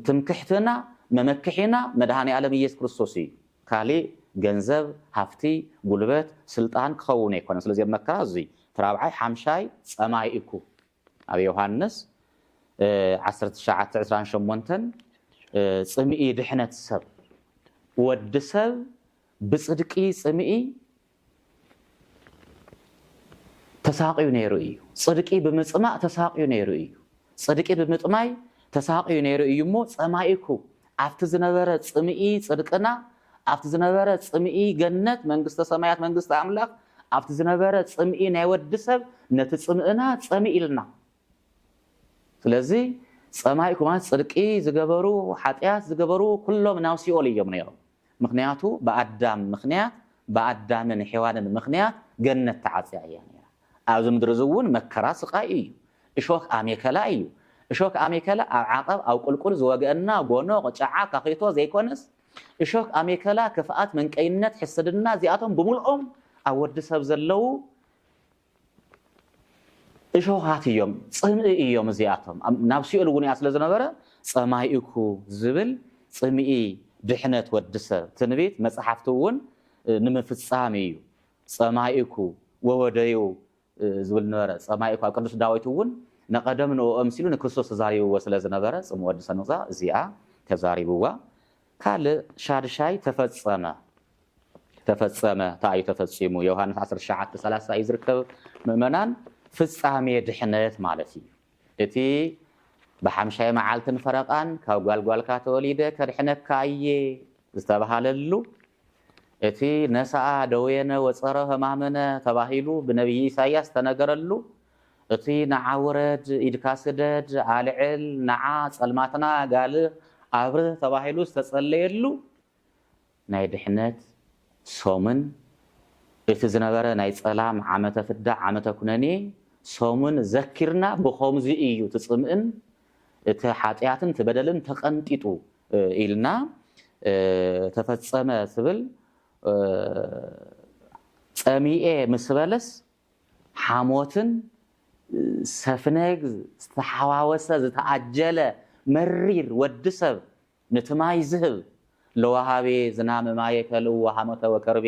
ትምክሕትና መመክሒና መድኃኔ ዓለም ኢየሱስ ክርስቶስ እዩ ካሊ ገንዘብ ሃፍቲ ጉልበት ስልጣን ከውነ ይኮነ ስለዚህ መከራ እዚ ተራብዓይ ሓምሻይ ጸማይ ኢኩ አብ ዮሐንስ 19:28 ጽምኢ ድሕነት ሰብ ወድ ሰብ ብጽድቂ ጽምኢ ተሳቂዩ ነይሩ እዩ ጽድቂ ብምጽማዕ ተሳቂዩ ነይሩ እዩ ጽድቂ ብምጥማይ ተሳቂዩ ነይሩ እዩሞ ጸማይኩ አፍቲ ዝነበረ ጽምኢ ጽድቅና አፍቲ ዝነበረ ጽምኢ ገነት መንግስተ ሰማያት መንግስተ አምላክ አፍቲ ዝነበረ ጽምኢ ናይ ወድ ሰብ ነቲ ጽምእና ጸምኢልና ስለዚህ ጸማይኩ ማለት ጽድቂ ዝገበሩ ኃጢያት ዝገበሩ ኩሎም ናው ሲኦል እዮም ነይሮም ምክንያቱ በአዳም ምክንያት በአዳምን ሔዋንን ምክንያት ገነት ተዓጽያ እያ ነይራ ኣብዚ ምድሪ ዝውን መከራ ስቃይ እዩ እሾክ አሜከላ እዩ እሾክ አሜከላ ዓቀብ አው ቁልቁል ዝወገአና ጎኖ ቅጫዓ ካኺቶ ዘይኮነስ እሾክ አሜከላ ክፍአት መንቀይነት ሕስድና ዚአቶም ብሙልኦም ኣብ ወዲ ሰብ ዘለው እሾሃት እዮም ጽምኢ እዮም ዚአቶም ናብ ሲኦል እውን ያስለ ዝነበረ ጸማይኩ ዝብል ጽምኢ ድሕነት ወዲ ሰብ ትንቢት መጽሐፍቱ እውን ንምፍጻም እዩ ጸማይኩ ወወደዩ ዝብል ነበረ ጸማይኩ ኣብ ቅዱስ ዳዊት እውን ነቀደም ነው አምሲሉ ንክርስቶስ ተዛሪብዎ ስለ ዝነበረ ጽም ወዲ ሰንዛ እዚአ ተዛሪብዋ ካል ሻድሻይ ተፈጸመ ታዩ ተፈጺሙ ዮሐንስ 19:30 ይዝርከብ ምእመናን ፍጻሜ ድሕነት ማለት እዩ እቲ በሐምሻይ መዓልትን ፈረቃን ካብ ጓልጓልካ ተወሊደ ከድሕነካ እየ ዝተባሃለሉ እቲ ነሳአ ደዌነ ወፀረ ህማመነ ተባሂሉ ብነብይ ኢሳይያስ ተነገረሉ እቲ ነዓውረድ ኢድካ ስደድ አልዕል ነዓ ጸልማትና ጋል አብረ ተባሂሉ ተጸለየሉ ናይ ድሕነት ሶምን እቲ ዝነበረ ናይ ጸላም ዓመተ ፍዳ ዓመተ ኩነኔ ሶምን ዘኪርና በኸምዚ እዩ ትጽምእን እቲ ኃጢያትን ትበደልን ተቀንጢጡ ኢልና ተፈጸመ ስብል ጸሚኤ ምስበለስ ሓሞትን ሰፍነግ ዝተሓዋወሰ ዝተአጀለ መሪር ወድሰብ ነትማይ ዝህብ ለዋሃቤ ዝናም ማየ ከልዎ ሓሞተ ወከርቤ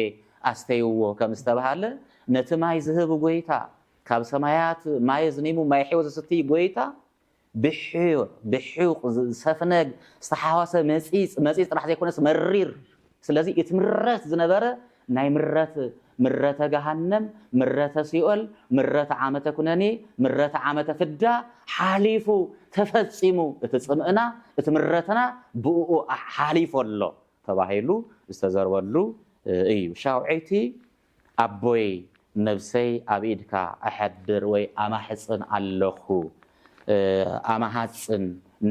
አስተይዎ ከምስተባሃለ ነትማይ ዝህብ ጎይታ ካብ ሰማያት ማይ ዝኒሙ ማይ ሕይወት ዝስቲ ጎይታ ብሕዩቅ ሰፍነግ ዝተሓዋወሰ መጺጽ ጥራሕ ዘይኮነስ መሪር ስለዚህ እትምረት ዝነበረ ናይ ምረተ ገሃነም ምረተ ሲኦል ምረተ ዓመተ ኩነኔ ምረተ ዓመተ ፍዳ ሓሊፉ ተፈጺሙ እትጽምእና እትምረተና ብኡ ሓሊፎሎ ተባሂሉ ዝተዘርበሉ እዩ ሻውዒቲ አቦይ ነብሰይ አብኢድካ አሐድር ወይ አማሕጽን ኣለኹ አማሕጽን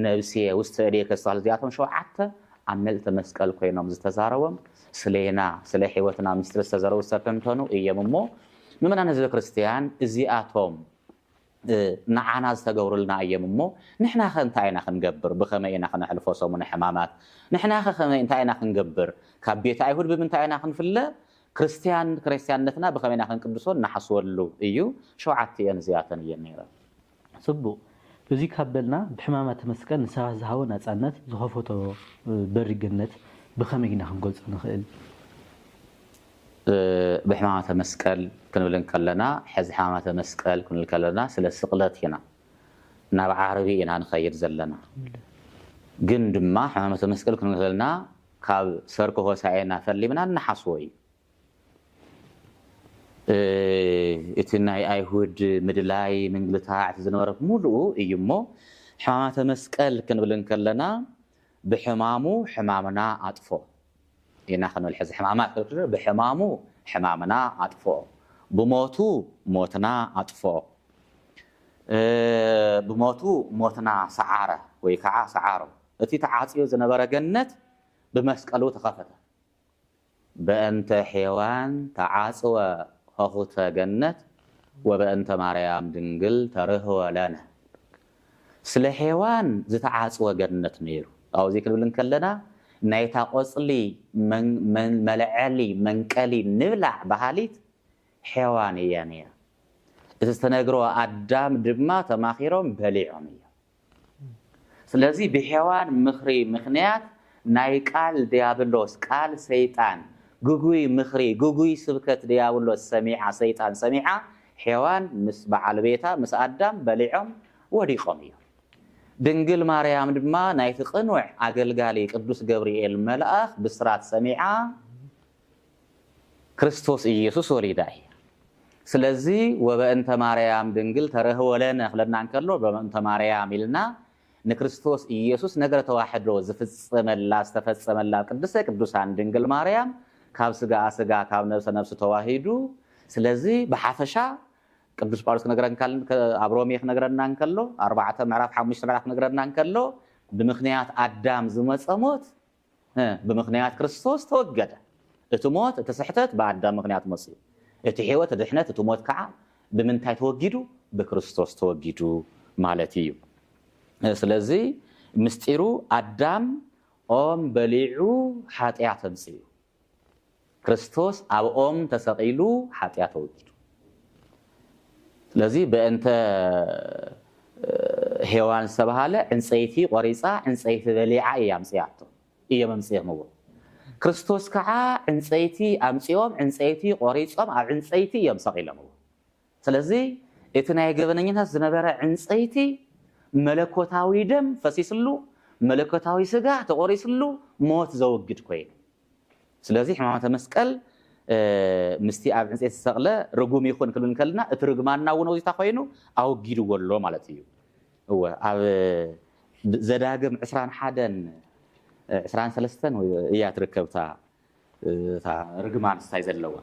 ነብሰይ ውስተ እዴከ ዝተባለ ዚአቶም ሸውዓተ አመልተ መስቀል ኮይኖም ዝተዛረቦም ስለና ስለ ሕይወትና ምስጥር ዝተዘረቡ ዝተፈንተኑ እየምሞ ምእመናን ህዝበ ክርስቲያን እዚአቶም ንዓና ዝተገብሩልና እየምሞ ንሕና እንታይ ኢና ክንገብር ብኸመይ ኢና ክነሕልፎ ሰሙነ ሕማማት ንሕና ከመይ እንታይ ኢና ክንገብር ካብ ቤተ አይሁድ ብምንታይ ኢና ክንፍለ ክርስቲያንነትና በከመይና ክንቅድሶን ናሓስወሉ እዩ 7 እየን እዚኣተን እየን ነይረ ጽቡቕ እዚ ካበልና ብሕማማት መስቀል ንሰባት ዝሃቦ ናጻነት ዝኸፈቶ በሪ ገነት ብከመይና ክንገልጾ ንኽእል بحمامة مسكال كنبلن كلنا حز حمامة مسكال كنبلن كلنا سلا سقلت هنا نبع عربي هنا نخير زلنا جند ما حمامة مسكال كنبلن كلنا كاب سركو هو سعينا فاللي منا نحصوي اتناي ايهود مدلاي منجلتها اعتزنورك مولو ايمو حمامة مسكال كنبلن كلنا بحمامو حمامنا اطفو يناخذ الحز حمامات بحمامو حمامنا أطفو بموتو موتنا أطفو بموتو موتنا سعارة ويكعا سعارة التي تعاطيو زنبر جنة بمسكلو تخافته بأنت حيوان تعاصوا خخوت جنة وبأنت مريم دنجل ترهو لنا سل حيوان زتعاصوا جنة نيرو أو زي كده بنكلنا نايتا قصلي من ملعلي منكلي نبلع بحاليت حيواني يعني استنقروا أدام دما تماخيرهم بليعهم سلازي بحيوان مخري مخنيات نايقال ديابلوس قال سيطان قوقوي مخري قوقوي سبكت ديابلوس سميعة سيطان سميعة حيوان مسبع البيتا مس أدام بليعهم وديقهم دنجل مريم دما نايت قنوع أقلقالي قدوس جبريل ملأخ بسرات سميعة كريستوس إيسوس وليداي سلازي وبأنت مريم دنجل تره ولنا خلنا نكلو بأنت مريم إلنا نكريستوس إيسوس نقرة واحد روز فتصم الله استفتصم الله قدوس عن دنجل مريم كاب سجا كاب نفس تواهيدو سلازي بحفشة قدوس بارس نقرن كان ابروميخ نقرن نانكلو 4 معرف 5 معرف نقرن نانكلو بمخنيات ادم زمصموت بمخنيات كريستوس توجد اتموت تسحتت بادم مخنيات مصير اتحيوت دحنت اتموت كع بمنتاي توجدو بكريستوس توجدو مالتيو سلازي مستيرو ادم ام بليعو حاتيات تنسيو كريستوس اب ام تسقيلو حاتيات توجدو لذي بأنت حيوان سبهالة عنصيتي قريصة عنصيتي ذليعة أيام سياته أيام مسيح مو كريستوس كعا عنصيتي أمسيوم عنصيتي قريصة عنصيتي يوم صغيرة مو سلذي إتنا يجبنين هذا زنبرة عنصيتي ملكوتاوي دم فسيسلو ملكوتاوي سجع تقريسلو موت زوجت كوين سلذي حمامة مسكال مستي أب عنصيت السقلة رجوم يخون كلون كلنا ترجماننا ونوزي تخينو أو جيرو ولا مالتيو هو أب زداقم 23 ويا تركبتها رجمان استايزل لوا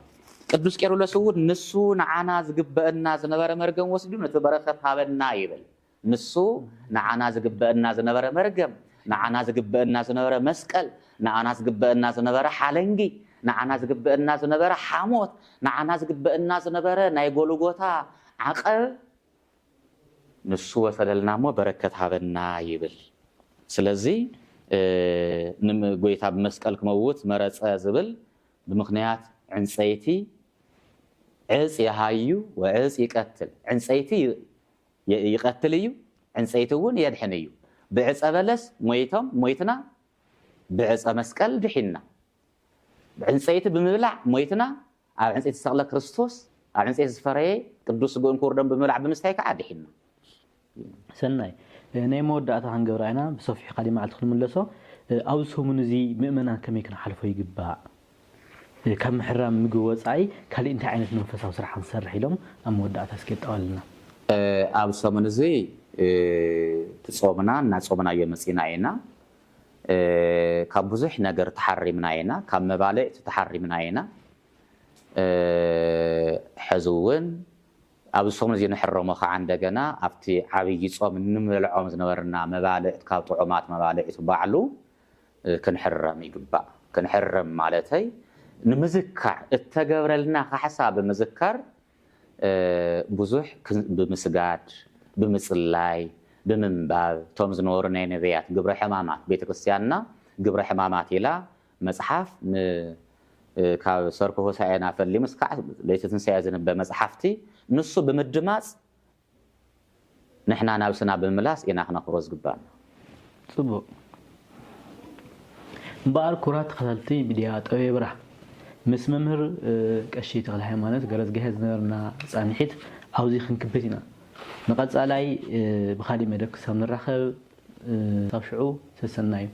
قدوس كيرو لسود نسو نعانا زقبأنا زنبر مرقم وسدون تبرخت هابنا يبل نسو نعانا زقبأنا زنبر مرقم نعانا زقبأنا زنبر مسكل نعانا زقبأنا زنبر حالنجي نعنا زقبأنا زنبرة حاموت نعنا زقبأنا زنبرة نايقولو قوتا عقل نسوة فللنا مو بركة هابنا يبل سلازي نم قويتا بمسكال كموت مرز زبل بمخنيات عنصيتي عز يهايو وعز يقتل عنصيتي يقتليو عنصيتون يدحنيو بعز أبلس مويتنا بعز مسكال دحينا عنصيت بمبلع مويتنا على عنصيت استغلى كريستوس على عنصيت سفري قدوس قون كوردن بمبلع بمستيك عادي حنا سناي ناي مودات هنغبراينا بصفي قديم على تخل ملسو او سومنزي مؤمنا كم يكن حلفو يغبا كم حرام مغو وصاي كالي انت عينت منفساو سرح نسرح لهم ام مودات اسكيطولنا او سومنزي تصومنا نصومنا يمسيناينا كابوزح نجر تحرمنا عينا كم مبالغ تحرمنا عينا حزون أبو سوم زين حرمه عندنا أفتي عبيد صوم نمر العمز نورنا مبالغ كاب طعومات مبالغ تبعلو كنحرم يقبع كنحرم مالتي نمذكر التجبر لنا كحساب مذكر بوزح بمسجد بمصلاي بمنباب تومز نورنا نبيات قبر حمامات بيت كريستياننا قبر حمامات إلى مصحف ካብ ሰርኮ ሆሳዕና ፈሊሙስ ከዓ ለይቲ ትንሳኤ ዝንበ መጽሓፍቲ ንሱ ብምድማጽ ንሕና ናብስና ብምምላስ ኢና ክነኽብሮ ዝግባእና ጽቡቕ እምበኣር ኩራት ተኸታተልቲ ሚድያ ጠበብ ይብራህ ምስ መምህር ቀሺ ተክለ ሃይማኖት ገረዝገሀ ዝነበርና ጻኒሒት ኣብዚ ክንክበት ኢና ንቐጻላይ ብኻሊእ መደብ ክሳብ ንራኸብ ካብ ሽዑ ተሰናዩ